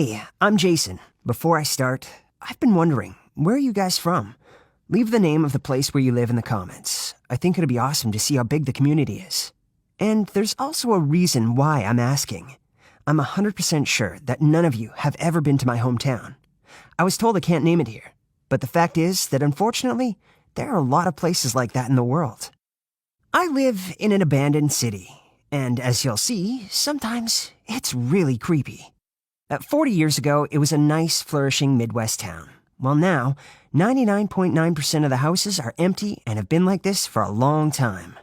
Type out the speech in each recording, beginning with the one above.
Hey, I'm Jason. Before I start, I've been wondering, where are you guys from? Leave the name of the place where you live in the comments. I think it'd be awesome to see how big the community is. And there's also a reason why I'm asking. I'm 100% sure that none of you have ever been to my hometown. I was told I can't name it here, but the fact is that unfortunately, there are a lot of places like that in the world. I live in an abandoned city, and as you'll see, sometimes it's really creepy. 40 years ago, it was a nice, flourishing Midwest town. Well now, 99.9% of the houses are empty and have been like this for a long time.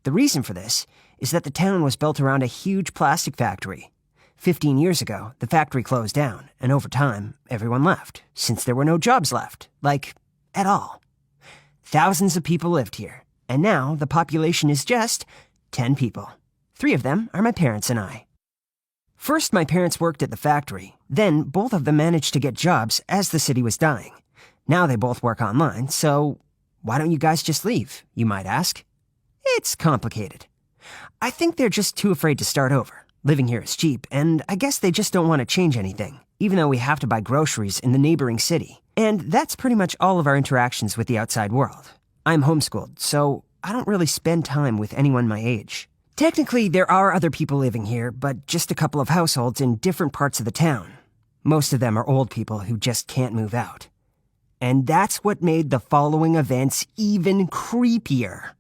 The reason for this is that the town was built around a huge plastic factory. 15 years ago, the factory closed down, and over time, everyone left, since there were no jobs left, at all. Thousands of people lived here, and now the population is just 10 people. 3 of them are my parents and I. First, my parents worked at the factory. Then, both of them managed to get jobs as the city was dying. Now they both work online, so why don't you guys just leave, you might ask? It's complicated. I think they're just too afraid to start over. Living here is cheap, and I guess they just don't want to change anything, even though we have to buy groceries in the neighboring city. And that's pretty much all of our interactions with the outside world. I'm homeschooled, so I don't really spend time with anyone my age. Technically, there are other people living here, but just a couple of households in different parts of the town. Most of them are old people who just can't move out. And that's what made the following events even creepier.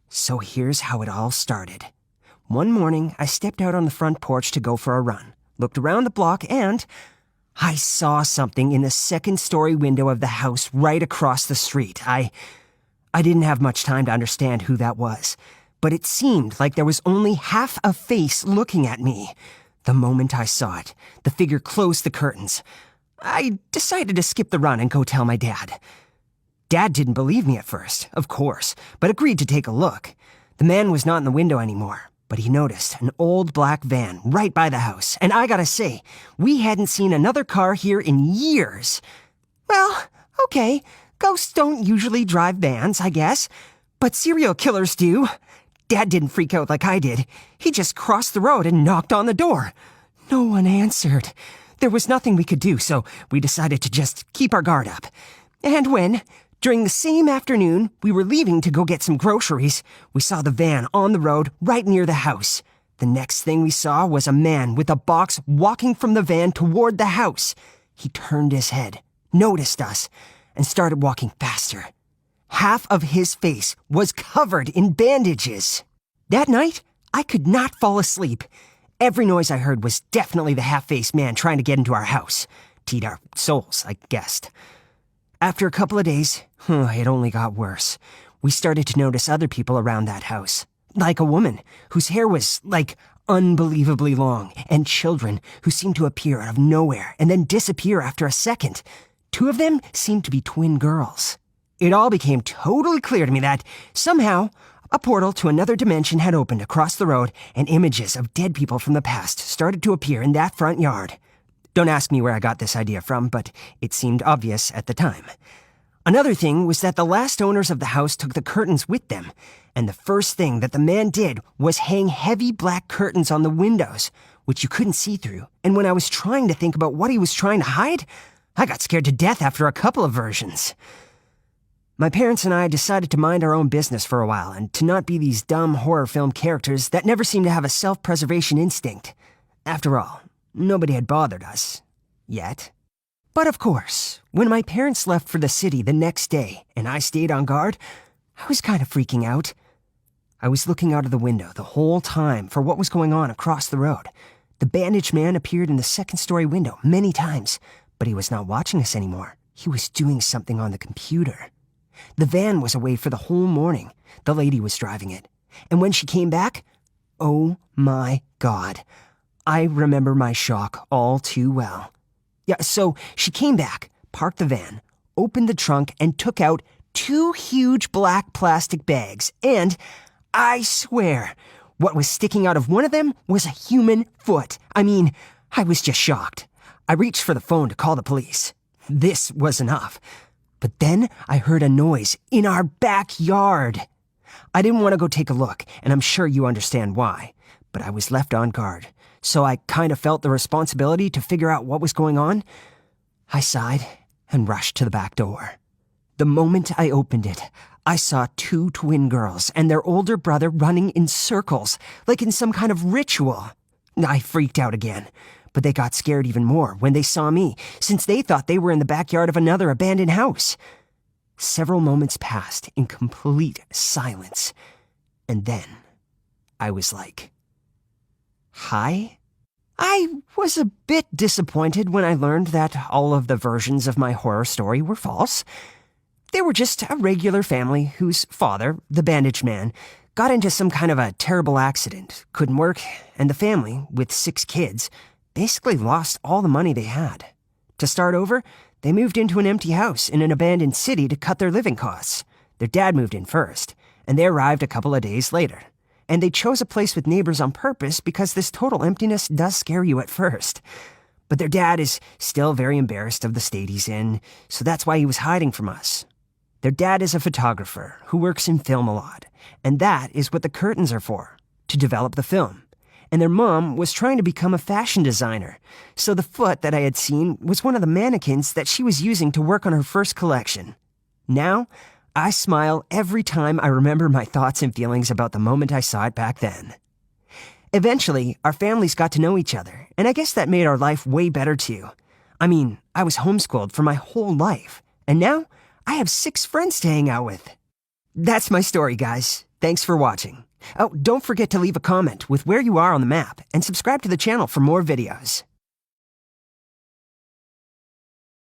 So here's how it all started. One morning, I stepped out on the front porch to go for a run, looked around the block, and I saw something in the second-story window of the house right across the street. I didn't have much time to understand who that was, but it seemed like there was only half a face looking at me. The moment I saw it, the figure closed the curtains. I decided to skip the run and go tell my dad. Dad didn't believe me at first, of course, but agreed to take a look. The man was not in the window anymore, but he noticed an old black van right by the house, and I gotta say, we hadn't seen another car here in years. Well, okay, ghosts don't usually drive vans, I guess, but serial killers do. Dad didn't freak out like I did. He just crossed the road and knocked on the door. No one answered. There was nothing we could do, so we decided to just keep our guard up. And when, during the same afternoon, we were leaving to go get some groceries, we saw the van on the road right near the house. The next thing we saw was a man with a box walking from the van toward the house. He turned his head, noticed us, and started walking faster. Half of his face was covered in bandages. That night, I could not fall asleep. Every noise I heard was definitely the half-faced man trying to get into our house. To eat our souls, I guessed. After a couple of days, it only got worse. We started to notice other people around that house. Like a woman whose hair was, unbelievably long, and children who seemed to appear out of nowhere and then disappear after a second. 2 of them seemed to be twin girls. It all became totally clear to me that, somehow, a portal to another dimension had opened across the road, and images of dead people from the past started to appear in that front yard. Don't ask me where I got this idea from, but it seemed obvious at the time. Another thing was that the last owners of the house took the curtains with them, and the first thing that the man did was hang heavy black curtains on the windows, which you couldn't see through, and when I was trying to think about what he was trying to hide, I got scared to death after a couple of versions. My parents and I decided to mind our own business for a while and to not be these dumb horror film characters that never seem to have a self-preservation instinct. After all, nobody had bothered us. Yet. But of course, when my parents left for the city the next day and I stayed on guard, I was kind of freaking out. I was looking out of the window the whole time for what was going on across the road. The bandaged man appeared in the second-story window many times, but he was not watching us anymore. He was doing something on the computer. The van was away for the whole morning. The lady was driving it. And when she came back, oh my God. I remember my shock all too well. Yeah, so she came back, parked the van, opened the trunk, and took out 2 huge black plastic bags. And I swear, what was sticking out of one of them was a human foot. I was just shocked. I reached for the phone to call the police. This was enough. But then I heard a noise in our backyard. I didn't want to go take a look, and I'm sure you understand why. But I was left on guard. so I kind of felt the responsibility to figure out what was going on. I sighed and rushed to the back door. The moment I opened it, I saw two twin girls and their older brother running in circles, like in some kind of ritual. I freaked out again, but they got scared even more when they saw me, since they thought they were in the backyard of another abandoned house. Several moments passed in complete silence, and then I was like, "Hi?" I was a bit disappointed when I learned that all of the versions of my horror story were false. They were just a regular family whose father, the bandaged man, got into some kind of a terrible accident, couldn't work, and the family, with 6 kids, basically lost all the money they had. To start over, they moved into an empty house in an abandoned city to cut their living costs. Their dad moved in first, and they arrived a couple of days later. And they chose a place with neighbors on purpose because this total emptiness does scare you at first. But their dad is still very embarrassed of the state he's in, so that's why he was hiding from us. Their dad is a photographer who works in film a lot, and that is what the curtains are for, to develop the film. And their mom was trying to become a fashion designer, so the foot that I had seen was one of the mannequins that she was using to work on her first collection. Now, I smile every time I remember my thoughts and feelings about the moment I saw it back then. Eventually, our families got to know each other, and I guess that made our life way better too. I mean, I was homeschooled for my whole life, and now I have 6 friends to hang out with. That's my story, guys. Thanks for watching. Oh, don't forget to leave a comment with where you are on the map, and subscribe to the channel for more videos.